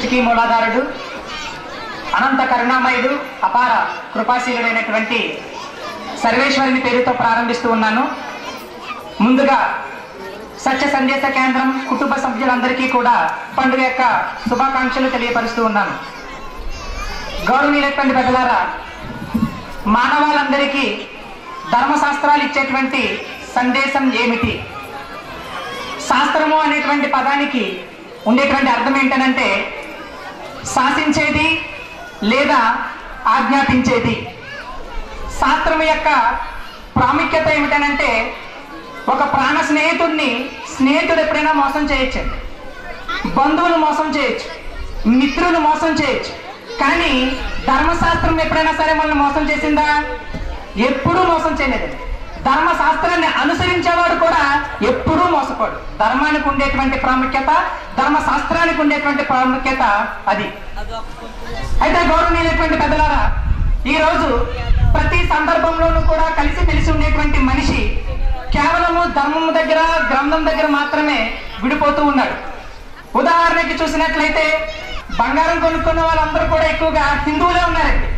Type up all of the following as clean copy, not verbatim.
సృష్టికి మూలాధారుడు, అనంత కరుణామయుడు, అపార కృపాశీలుడైనటువంటి సర్వేశ్వరుని పేరుతో ప్రారంభిస్తూ ఉన్నాను. ముందుగా సత్య సందేశ కేంద్రం కుటుంబ సభ్యులందరికీ కూడా పండుగ యొక్క శుభాకాంక్షలు తెలియపరుస్తూ ఉన్నాను. గౌరవనీయులైనటువంటి పెద్దలారా, మానవాళందరికీ ధర్మశాస్త్రాలు ఇచ్చేటువంటి సందేశం ఏమిటి? శాస్త్రము అనేటువంటి పదానికి ఉండేటువంటి అర్థం ఏంటనంటే శాసించేది లేదా ఆజ్ఞాపించేది. శాస్త్రం యొక్క ప్రాముఖ్యత ఏమిటనంటే ఒక ప్రాణ స్నేహితుడు ఎప్పుడైనా మోసం చేయొచ్చు, బంధువులు మోసం చేయొచ్చు, మిత్రులు మోసం చేయొచ్చు, కానీ ధర్మశాస్త్రం ఎప్పుడైనా సరే మనల్ని మోసం చేసిందా? ఎప్పుడూ మోసం చేయలేదు. ధర్మశాస్త్రాన్ని అనుసరించేవాడు కూడా ఎప్పుడూ మోసపోడు. ధర్మానికి ఉండేటువంటి ప్రాముఖ్యత, ధర్మశాస్త్రానికి ఉండేటువంటి ప్రాముఖ్యత అది. అయితే గౌరవనీయులైనటువంటి పెద్దలారా, ఈరోజు ప్రతి సందర్భంలోనూ కూడా కలిసి ఉండేటువంటి మనిషి కేవలము ధర్మము దగ్గర, గ్రంథం దగ్గర మాత్రమే విడిపోతూ ఉన్నాడు. ఉదాహరణకి చూసినట్లయితే బంగారం కొనుక్కున్న వాళ్ళందరూ కూడా ఎక్కువగా హిందువులే ఉన్నారండి.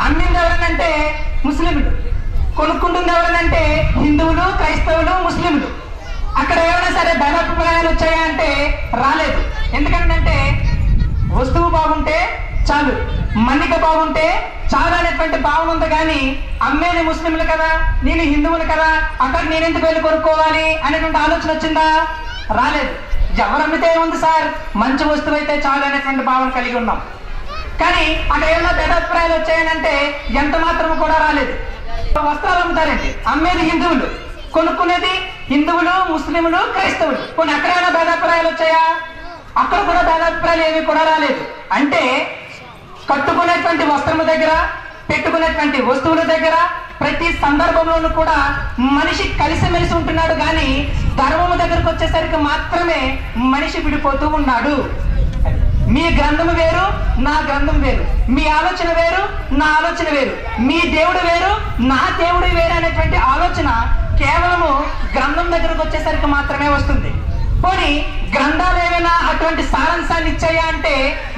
అమ్మింది ఎవరనంటే ముస్లింలు, కొనుక్కుంటుంది ఎవరనంటే హిందువులు, క్రైస్తవులు, ముస్లింలు. అక్కడ ఏమైనా సరే భేదాభిప్రాయాలు వచ్చాయా అంటే రాలేదు. ఎందుకంటే వస్తువు బాగుంటే చాలు, మన్నిక బాగుంటే చాలు అనేటువంటి భావన ఉంది. కానీ అమ్మేది ముస్లింలు కదా, నేను హిందువులు కదా, అక్కడ నేనెందుకు వెళ్ళి కొనుక్కోవాలి అనేటువంటి ఆలోచన వచ్చిందా? రాలేదు. ఎవరు అమ్మితే ఏముంది సార్, మంచి వస్తువు అయితే చాలు అనేటువంటి భావన కలిగి ఉన్నాం. కానీ అక్కడ ఏమైనా భేదాభిప్రాయాలు వచ్చాయనంటే ఎంత మాత్రం కూడా రాలేదు. వస్త్రాలు అమ్ముతారండి, అమ్మేది హిందువులు, కొనుక్కునేది హిందువులు, ముస్లింలు, క్రైస్తవులు. కొన్ని అక్కడ ఏమైనా భేదాభిప్రాయాలు వచ్చాయా? అక్కడ కూడా భేదాభిప్రాయాలు ఏమీ కూడా రాలేదు. అంటే కట్టుకునేటువంటి వస్త్రము దగ్గర, పెట్టుకునేటువంటి వస్తువుల దగ్గర ప్రతి సందర్భంలోనూ కూడా మనిషి కలిసిమెలిసి ఉంటున్నాడు. కానీ ధర్మము దగ్గరకు వచ్చేసరికి మాత్రమే మనిషి విడిపోతూ ఉన్నాడు. మీ గ్రంథము వేరు, నా గ్రంథం వేరు, మీ ఆలోచన వేరు, నా ఆలోచన వేరు, మీ దేవుడు వేరు, నా దేవుడు వేరు అనేటువంటి ఆలోచన కేవలము గ్రంథం దగ్గరకు వచ్చేసరికి మాత్రమే వస్తుంది. పోనీ గ్రంథాలు ఏమైనా అటువంటి సారాంశాన్ని ఇచ్చాయా అంటే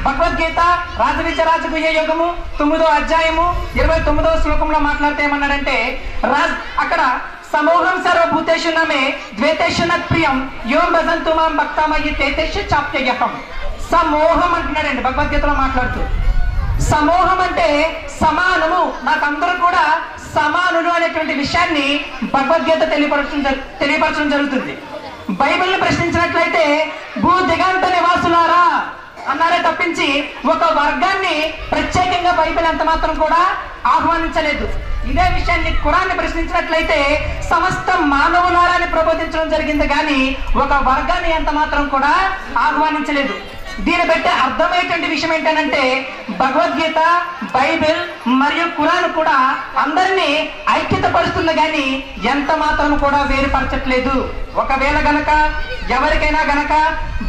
భగవద్గీత రాజవిద్య రాజగుహ్య యోగము 9వ అధ్యాయము 29వ శ్లోకంలో మాట్లాడితే ఏమన్నాడంటే అక్కడ సమూహం సర్వభూతేషు నమే ద్వేతేషు నత్ప్రియం యోం భజంతు మాం భక్తామయ్యి తేతేషు చాప్యయహం. సమూహం అంటున్నాడండి భగవద్గీతలో మాట్లాడుతూ. సమూహం అంటే సమానము, నాకందరూ కూడా సమానులు అనేటువంటి విషయాన్ని భగవద్గీత తెలియపరచడం జరుగుతుంది. బైబిల్ని ప్రశ్నించినట్లయితే భూ దిగంత నివాసులారా అన్నారే తప్పించి ఒక వర్గాన్ని ప్రత్యేకంగా బైబిల్ ఎంత మాత్రం కూడా ఆహ్వానించలేదు. ఇదే విషయాన్ని ఖురాన్ని ప్రశ్నించినట్లయితే సమస్త మానవులారాన్ని ప్రబోధించడం జరిగింది, కానీ ఒక వర్గాన్ని ఎంత మాత్రం కూడా ఆహ్వానించలేదు. దీన్ని బట్టి అర్థమయ్యేటువంటి విషయం ఏంటంటే భగవద్గీత, బైబిల్ మరియు ఖురాన్ కూడా అందరినీ ఐక్యత పరుస్తుంది, కానీ ఎంత మాత్రం కూడా వేరుపరచట్లేదు. ఒకవేళ గనక ఎవరికైనా గనక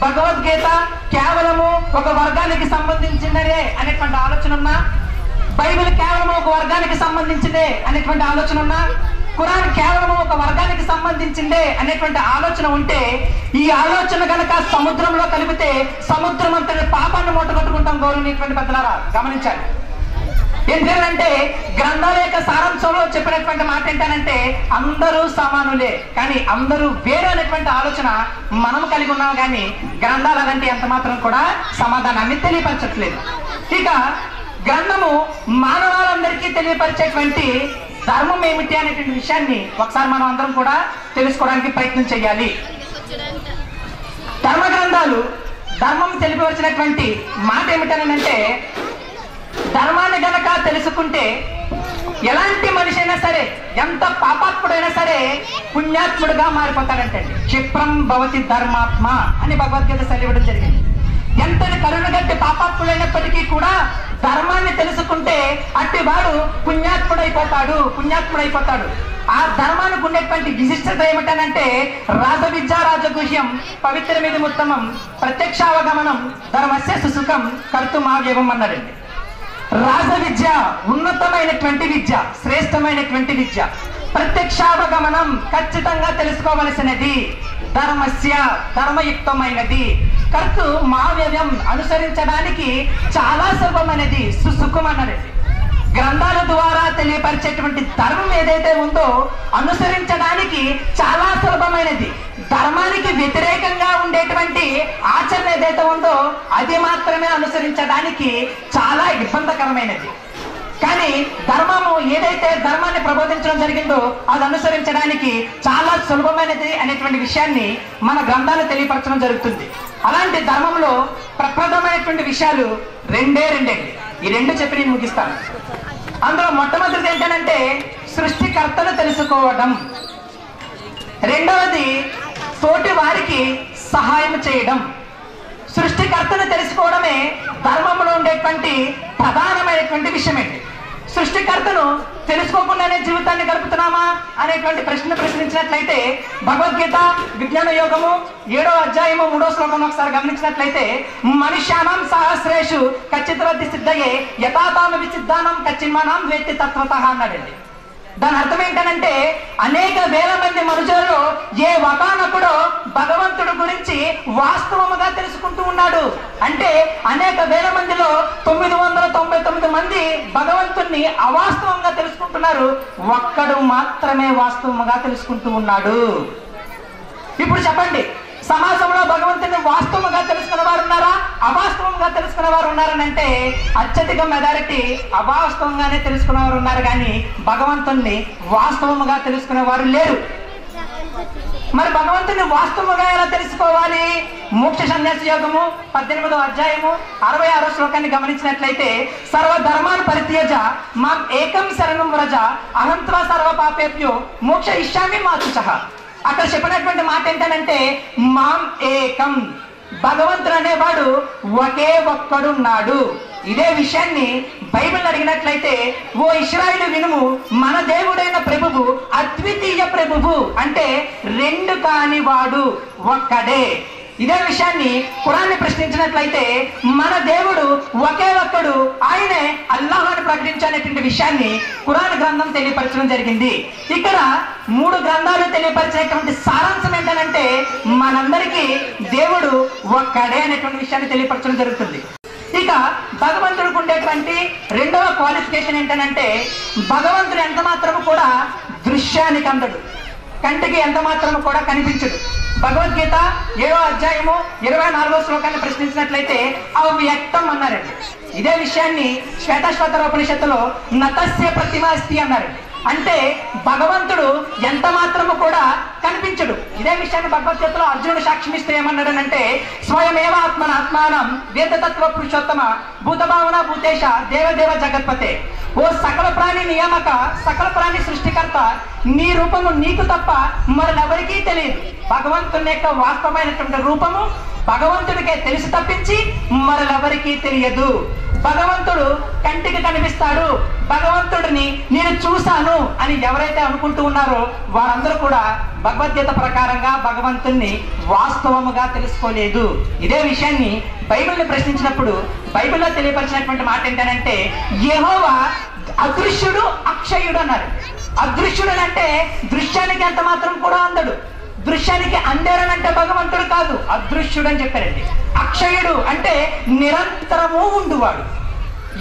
భగవద్గీత కేవలము ఒక వర్గానికి సంబంధించినదే అనేటువంటి ఆలోచన ఉన్నా, బైబిల్ కేవలం ఒక వర్గానికి సంబంధించిందే అనేటువంటి ఆలోచన ఉన్నా, ఖురాన్ కేవలం ఒక వర్గానికి సంబంధించిందే అనేటువంటి ఆలోచన ఉంటే, ఈ ఆలోచన గనక సముద్రంలో కలిపితే సముద్రం అంతటి పాపాన్ని మూటగొట్టుకుంటాం. గౌరవనీయటువంటి పెద్దలారా గమనించాలి. ఏంటంటే గ్రంథాల యొక్క సారాంశంలో చెప్పినటువంటి మాట ఏంటంటే అందరూ సమానులే, కానీ అందరూ వేరు అనేటువంటి ఆలోచన మనం కలిగి ఉన్నాం. కానీ గ్రంథాలు అలాంటి ఎంత మాత్రం కూడా సమాధానాన్ని తెలియపరచట్లేదు. ఇక గ్రంథము మానవాళ్ళందరికీ తెలియపరిచేటువంటి ధర్మం ఏమిటి అనేటువంటి విషయాన్ని ఒకసారి మనం అందరం కూడా తెలుసుకోవడానికి ప్రయత్నం చేయాలి. ధర్మ గ్రంథాలు ధర్మం తెలియపరిచినటువంటి మాట ఏమిటనంటే ధర్మాన్ని గనక తెలుసుకుంటే ఎలాంటి మనిషి అయినా సరే, ఎంత పాపాత్ముడైనా సరే పుణ్యాత్ముడుగా మారిపోతాడంటండి. క్షిప్రం భవతి ధర్మాత్మ అని భగవద్గీత చదివడం జరిగింది. ఎంతటి కరుణగట్టి పాపాత్ముడైనప్పటికీ కూడా ధర్మాన్ని తెలుసుకుంటే అట్టివాడు పుణ్యాత్ముడైపోతాడు. ఆ ధర్మానికి ఉండేటువంటి విశిష్టత ఏమిటనంటే రాజవిద్య రాజగుహ్యం పవిత్రమిది ఉత్తమం ప్రత్యక్షావగమనం ధర్మస్య సుసుఖం కర్తుమావ్యవం అన్నాడండి. రాజవిద్య ఉన్నతమైనటువంటి విద్య, శ్రేష్టమైనటువంటి విద్య. ప్రత్యక్షావగమనం ఖచ్చితంగా తెలుసుకోవలసినది. ధర్మస్య ధర్మయుక్తమైనది. కర్తు మావ్యయం అనుసరించడానికి చాలా సులభమైనది, సుసుఖమన్నది. గ్రంథాల ద్వారా తెలియపరిచేటువంటి ధర్మం ఏదైతే ఉందో అనుసరించడానికి చాలా సులభమైనది. ధర్మానికి వ్యతిరేకంగా ఉండేటువంటి ఆచరణ ఏదైతే ఉందో అది మాత్రమే అనుసరించడానికి చాలా ఇబ్బందికరమైనది. కానీ ధర్మము ఏదైతే ధర్మాన్ని ప్రబోధించడం జరిగిందో అది అనుసరించడానికి చాలా సులభమైనది అనేటువంటి విషయాన్ని మన గ్రంథాలు తెలియపరచడం జరుగుతుంది. అలాంటి ధర్మంలో ప్రప్రథమైనటువంటి విషయాలు రెండే. ఈ రెండు చెప్పి నేను ముగిస్తాను. అందులో మొట్టమొదటిది ఏంటంటే సృష్టికర్తను తెలుసుకోవడం. రెండవది తోటి వారికి సహాయం చేయడం. సృష్టికర్తను తెలుసుకోవడమే ధర్మంలో ఉండేటువంటి ప్రధానమైనటువంటి విషయం ఏంటి. సృష్టికర్తను తెలుసుకోకుండానే జీవితాన్ని గడుపుతున్నామా అనేటువంటి ప్రశ్న ప్రశ్నించినట్లయితే భగవద్గీత విజ్ఞాన యోగము 7వ అధ్యాయము 3వ శ్లోకం ఒకసారి గమనించినట్లయితే మనుష్యానం సహస్రేషు కచ్చితవద్ది సిద్ధయే యథాతామ విసిద్ధానం కచ్చిన్మానం వేత్తి తత్వతః అన్నాడండి. దాని అర్థం ఏంటంటే అనేక వేల మంది మనుషులలో ఏ ఒకానొకడో భగవంతుడు గురించి వాస్తవముగా తెలుసుకుంటూ ఉన్నాడు. అంటే అనేక వేల మందిలో 999 మంది భగవంతుణ్ణి అవాస్తవంగా తెలుసుకుంటున్నారు, ఒక్కడు మాత్రమే వాస్తవముగా తెలుసుకుంటూ ఉన్నాడు. ఇప్పుడు చెప్పండి, సమాజంలో భగవంతుని వాస్తవంగా తెలుసుకున్న వారు ఉన్నారా, అవాస్తవంగా తెలుసుకున్న వారు ఉన్నారని అంటే అత్యధిక మెజారిటీ అవాస్తవంగానే తెలుసుకున్న వారు ఉన్నారు, కానీ భగవంతుణ్ణి వాస్తవముగా తెలుసుకునే వారు లేరు. మరి భగవంతుని వాస్తవముగా ఎలా తెలుసుకోవాలి? మోక్ష సన్యాస యోగము 18వ అధ్యాయము 66వ శ్లోకాన్ని గమనించినట్లయితే సర్వధర్మాన్ పరిత్యజ మాం ఏకం శరణం వ్రజ అహంత్వా సర్వ పాపేభ్యో మోక్ష ఇష్యామి మా శుచః. అక్కడ చెప్పినటువంటి మాట ఏంటంటే మాం ఏకం, భగవంతుడు అనేవాడు ఒకే ఒక్కడున్నాడు. ఇదే విషయాన్ని బైబిల్ అడిగినట్లయితే ఓ ఇశ్రాయేలు వినుము, మన దేవుడైన ప్రభువు అద్వితీయ ప్రభువు, అంటే రెండు కాని వాడు ఒక్కడే. ఇదే విషయాన్ని ఖురాన్ని ప్రశ్నించినట్లయితే మన దేవుడు ఒకే ఒక్కడు, ఆయనే అల్లాహ్ అని ప్రకటించాలనేటువంటి విషయాన్ని ఖురాన్ గ్రంథం తెలియపరచడం జరిగింది. ఇక్కడ 3 గ్రంథాలు తెలియపరిచినటువంటి సారాంశం ఏంటంటే మనందరికీ దేవుడు ఒక్కడే అనేటువంటి విషయాన్ని తెలియపరచడం జరుగుతుంది. ఇక భగవంతుడికి ఉండేటువంటి రెండవ క్వాలిఫికేషన్ ఏంటంటే భగవంతుడు ఎంత మాత్రము కూడా దృశ్యానికి అందడు, కంటికి ఎంత మాత్రము కూడా కనిపించడు. భగవద్గీత 7వ అధ్యాయము 24వ శ్లోకాన్ని ప్రశ్నించినట్లయితే అవ్యక్తం అన్నారండి. ఇదే విషయాన్ని శ్వేతశ్వతర ఉపనిషత్తులో నతస్య ప్రతిమాస్తి అన్నారు. అంటే భగవంతుడు ఎంత మాత్రము కూడా కనిపించడు. ఇదే విషయాన్ని భగవద్గీతలో అర్జునుడు సాక్ష్యమిస్తూ ఏమన్నాడనంటే స్వయమేవ ఆత్మానం వేదతత్వ పురుషోత్తమ భూతభావన భూతేశ దేవదేవ జగత్పతే. ఓ సకల ప్రాణి నియామక, సకల ప్రాణి సృష్టికర్త, నీ రూపము నీకు తప్ప మరెవరికీ తెలియదు. భగవంతుని యొక్క వాస్తవమైనటువంటి రూపము భగవంతుడికే తెలిసి తప్పించి మరెవరికీ తెలియదు. భగవంతుడు కంటికి కనిపిస్తాడు, భగవంతుడిని నేను చూశాను అని ఎవరైతే అనుకుంటూ ఉన్నారో వారందరూ కూడా భగవద్గీత ప్రకారంగా భగవంతుణ్ణి వాస్తవముగా తెలుసుకోలేదు. ఇదే విషయాన్ని బైబిల్ని ప్రశ్నించినప్పుడు బైబిల్లో తెలియపరిచినటువంటి మాట ఏంటంటే యెహోవా అదృశ్యుడు అక్షయుడు అన్నారు. అదృశ్యుడు అంటే దృశ్యానికి ఎంత మాత్రం కూడా అందడు. దృశ్యానికి అందేరనంటే భగవంతుడు కాదు, అదృశ్యుడు అని చెప్పారండి. అక్షయుడు అంటే నిరంతరము ఉండువాడు,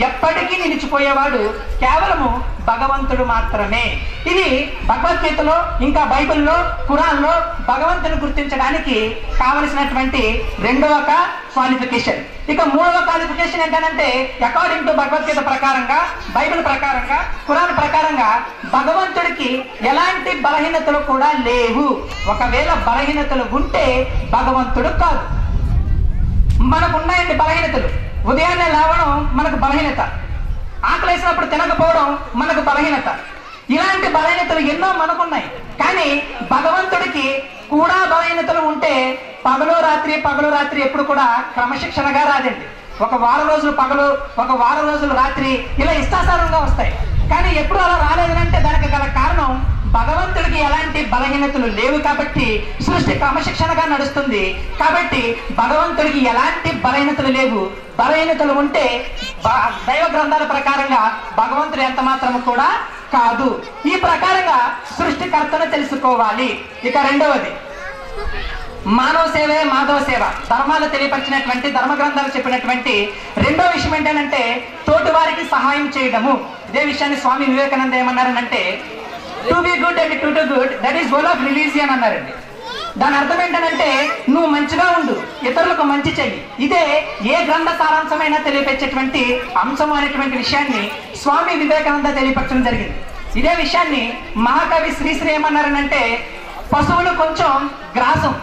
ఎప్పటికీ నిలిచిపోయేవాడు కేవలము భగవంతుడు మాత్రమే. ఇది భగవద్గీతలో ఇంకా బైబిల్లో ఖురాన్లో భగవంతుని గుర్తించడానికి కావలసినటువంటి రెండవ క్వాలిఫికేషన్. ఇక 3వ క్వాలిఫికేషన్ ఏంటంటే అకార్డింగ్ టు భగవద్గీత ప్రకారంగా, బైబిల్ ప్రకారంగా, ఖురాన్ ప్రకారంగా భగవంతుడికి ఎలాంటి బలహీనతలు కూడా లేవు. ఒకవేళ బలహీనతలు ఉంటే భగవంతుడు కాదు. మనకు ఉన్నాయండి బలహీనతలు. ఉదయాన్నే లేవడం మనకు బలహీనత, ఆకలేసినప్పుడు తినకపోవడం మనకు బలహీనత. ఇలాంటి బలహీనతలు ఎన్నో మనకున్నాయి. కానీ భగవంతుడికి కూడా బలహీనతలు ఉంటే పగలు రాత్రి ఎప్పుడు కూడా క్రమశిక్షణగా రాదండి. ఒక వారం రోజులు పగలు, ఒక వారం రోజులు రాత్రి, ఇలా ఇష్టాసారంగా వస్తాయి. కానీ ఎప్పుడు అలా రాలేదనంటే దానికి గల కారణం భగవంతుడికి ఎలాంటి బలహీనతలు లేవు కాబట్టి సృష్టి క్రమశిక్షణగా నడుస్తుంది. కాబట్టి భగవంతుడికి ఎలాంటి బలహీనతలు లేవు. బలహీనతలు ఉంటే దైవ గ్రంథాల ప్రకారంగా భగవంతుడు ఎంత మాత్రము కూడా కాదు. ఈ ప్రకారంగా సృష్టికర్తను తెలుసుకోవాలి. ఇక రెండవది మానవ సేవే మాధవ సేవ, ధర్మాలు తెలియపరిచినటువంటి ధర్మ గ్రంథాలు చెప్పినటువంటి రెండో విషయం ఏంటంటే తోటి వారికి సహాయం చేయడము. ఇదే విషయాన్ని స్వామి వివేకానంద ఏమన్నారనంటే to be good and to do good that is goal of religion అన్నారండి. దాని అర్థం ఏంటంటే నువ్వు మంచిగా ఉండు, ఇతరులకు మంచి చెయ్యి. ఇదే ఏ గ్రంథ సారాంశమైనా తెలియపరిచేటువంటి అంశం అనేటువంటి విషయాన్ని స్వామి వివేకానంద తెలియపరచడం జరిగింది. ఇదే విషయాన్ని మహాకవి శ్రీశ్రీ ఏమన్నారనంటే పశువులు కొంచెం గ్రాసం,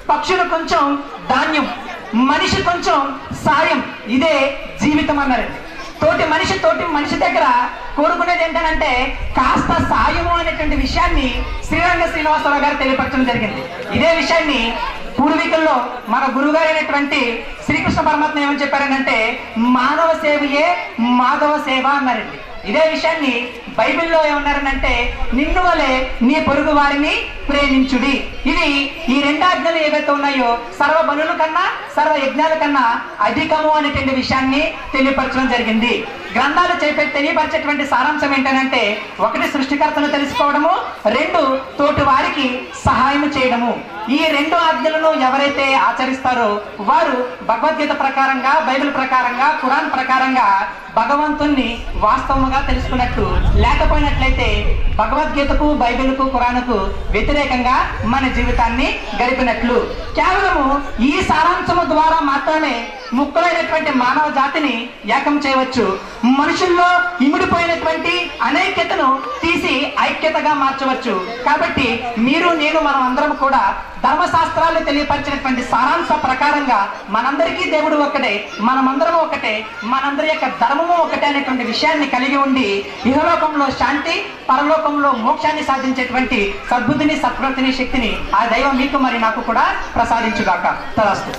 పక్షులు కొంచెం ధాన్యం, మనిషి కొంచెం సాయం, ఇదే జీవితం అన్నారండి. తోటి మనిషి దగ్గర కోరుకునేది ఏంటంటే కాస్త సాయము అనేటువంటి విషయాన్ని శ్రీరంగ శ్రీనివాసరావు గారు తెలియపరచడం జరిగింది. ఇదే విషయాన్ని పూర్వీకుల్లో మన గురువుగారు అయినటువంటి శ్రీకృష్ణ పరమాత్మ ఏమని చెప్పారనంటే మానవ సేవయే మాధవ సేవ అన్నారండి. ఇదే విషయాన్ని బైబిల్లో ఏమన్నారనంటే నిన్ను వలె నీ పొరుగు వారిని ప్రేమించుడి. ఇవి ఈ రెండు ఆజ్ఞలు ఏవైతే ఉన్నాయో సర్వ బలుల కన్నా సర్వ యజ్ఞాల కన్నా అధికము అనేటువంటి విషయాన్ని తెలియపరచడం జరిగింది. గ్రంథాలు తెలియపరిచేటువంటి సారాంశం ఏంటంటే ఒకటి సృష్టికర్తను తెలుసుకోవడము, రెండు తోటి వారికి సహాయం చేయడము. ఈ రెండు ఆజ్ఞలను ఎవరైతే ఆచరిస్తారో వారు భగవద్గీత ప్రకారంగా, బైబిల్ ప్రకారంగా, ఖురాన్ ప్రకారంగా భగవంతుణ్ణి వాస్తవముగా తెలుసుకున్నట్టు. లేకపోయినట్లయితే భగవద్గీతకు, బైబిల్కు, ఖురాన్కు వ్యతిరేకంగా మన జీవితాన్ని గడిపినట్లు. కేవలము ఈ సారాంశము ద్వారా మాత్రమే ముక్కలైనటువంటి మానవ జాతిని ఏకం చేయవచ్చు. మనుషుల్లో ఇమిడిపోయినటువంటి అనైక్యతను తీసి ఐక్యతగా మార్చవచ్చు. కాబట్టి మీరు, నేను, మనం అందరం కూడా ధర్మశాస్త్రాలు తెలియపరిచినటువంటి సారాంశ ప్రకారంగా మనందరికీ దేవుడు ఒక్కటే, మనమందరము ఒకటే, మనందరి యొక్క ధర్మము ఒకటే అనేటువంటి విషయాన్ని కలిగి ఉండి ఇహలోకంలో శాంతి, పరలోకంలో మోక్షాన్ని సాధించేటువంటి సద్బుద్ధిని, సత్ప్రవృత్తిని, శక్తిని ఆ దైవం మీకు మరి నాకు కూడా ప్రసాదించుగాక. తదాస్తు.